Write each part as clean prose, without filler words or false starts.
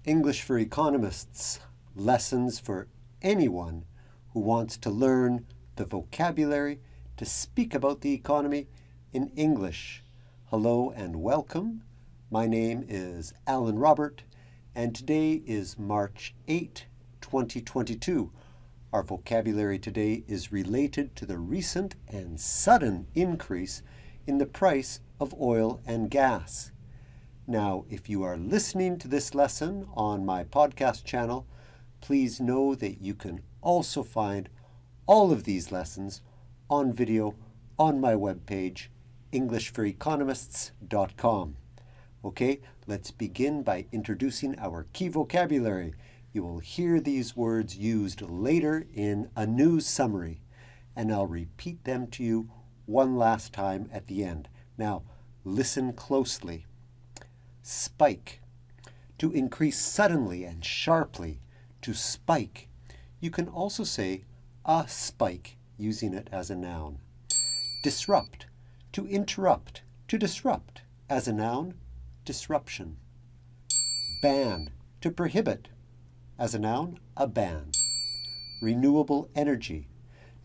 English for Economists, lessons for anyone who wants to learn the vocabulary to speak about the economy in English. Hello and welcome. My name is Alan Robert, and today is March 8, 2022. Our vocabulary today is related to the recent and sudden increase in the price of oil and gas. Now, if you are listening to this lesson on my podcast channel, please know that you can also find all of these lessons on video on my webpage, EnglishForEconomists.com. Okay, let's begin by introducing our key vocabulary. You will hear these words used later in a news summary, and I'll repeat them to you one last time at the end. Now, listen closely. Spike. To increase suddenly and sharply. To spike. You can also say a spike, using it as a noun. Disrupt. To interrupt. To disrupt. As a noun, disruption. Ban. To prohibit. As a noun, a ban. Renewable energy.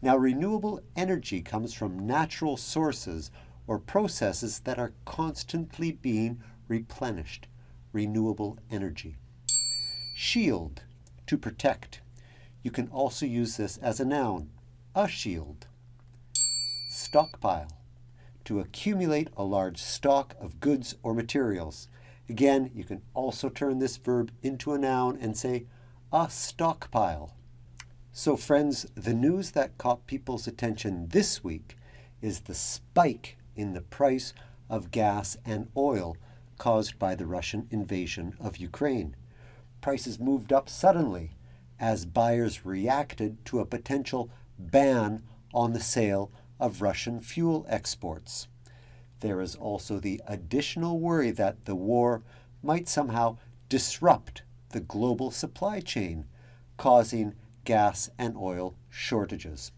Now, renewable energy comes from natural sources or processes that are constantly being replenished. Renewable energy. Shield. To protect. You can also use this as a noun, a shield. Stockpile. To accumulate a large stock of goods or materials. Again, you can also turn this verb into a noun and say a stockpile. So friends, the news that caught people's attention this week is the spike in the price of gas and oil caused by the Russian invasion of Ukraine. Prices moved up suddenly as buyers reacted to a potential ban on the sale of Russian fuel exports. There is also the additional worry that the war might somehow disrupt the global supply chain, causing gas and oil shortages.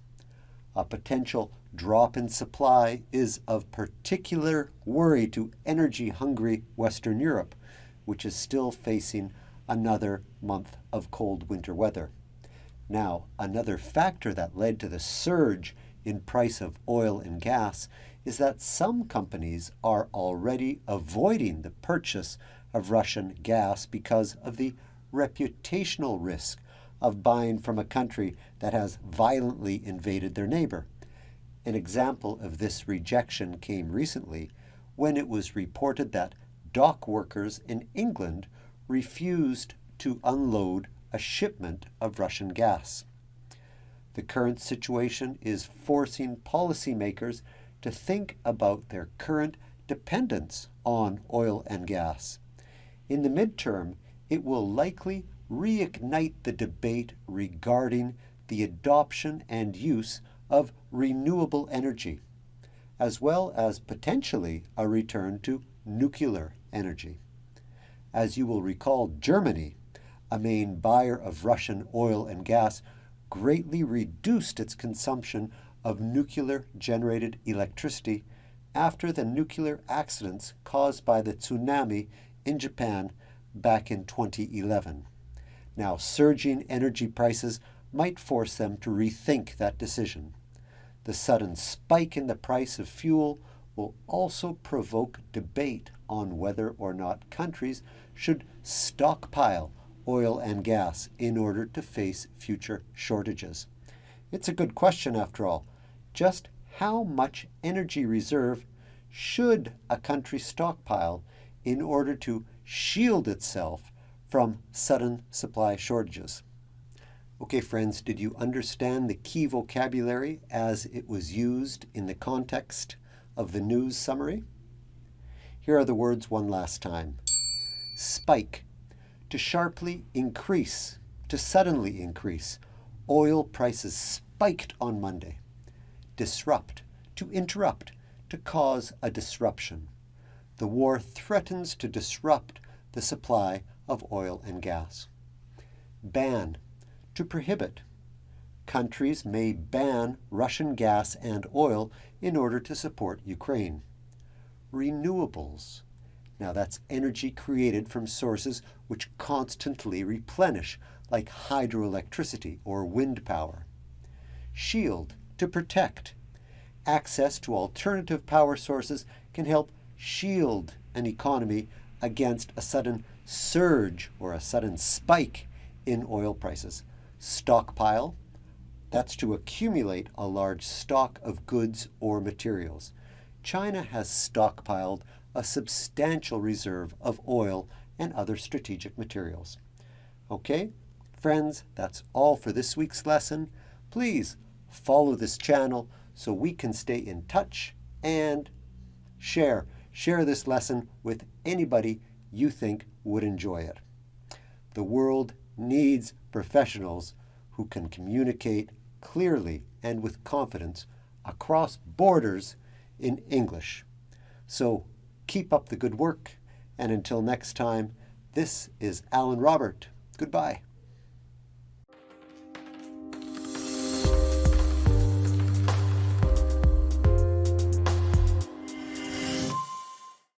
A potential drop in supply is of particular worry to energy-hungry Western Europe, which is still facing another month of cold winter weather. Now, another factor that led to the surge in price of oil and gas is that some companies are already avoiding the purchase of Russian gas because of the reputational risk of buying from a country that has violently invaded their neighbor. An example of this rejection came recently when it was reported that dock workers in England refused to unload a shipment of Russian gas. The current situation is forcing policymakers to think about their current dependence on oil and gas. In the midterm, it will likely reignite the debate regarding the adoption and use of renewable energy, as well as potentially a return to nuclear energy. As you will recall, Germany, a main buyer of Russian oil and gas, greatly reduced its consumption of nuclear-generated electricity after the nuclear accidents caused by the tsunami in Japan back in 2011. Now, surging energy prices might force them to rethink that decision. The sudden spike in the price of fuel will also provoke debate on whether or not countries should stockpile oil and gas in order to face future shortages. It's a good question after all. Just how much energy reserve should a country stockpile in order to shield itself from sudden supply shortages? Okay, friends, did you understand the key vocabulary as it was used in the context of the news summary? Here are the words one last time. Spike. To sharply increase, to suddenly increase. Oil prices spiked on Monday. Disrupt. To interrupt, to cause a disruption. The war threatens to disrupt the supply of oil and gas. Ban. To prohibit. Countries may ban Russian gas and oil in order to support Ukraine. Renewables. Now that's energy created from sources which constantly replenish, like hydroelectricity or wind power. Shield, to protect. Access to alternative power sources can help shield an economy against a sudden surge or a sudden spike in oil prices. Stockpile, that's to accumulate a large stock of goods or materials. China has stockpiled a substantial reserve of oil and other strategic materials. Okay, friends, that's all for this week's lesson. Please follow this channel so we can stay in touch and share this lesson with anybody you think would enjoy it. The world needs professionals who can communicate clearly and with confidence across borders in English. So keep up the good work, and until next time, this is Alan Robert. Goodbye.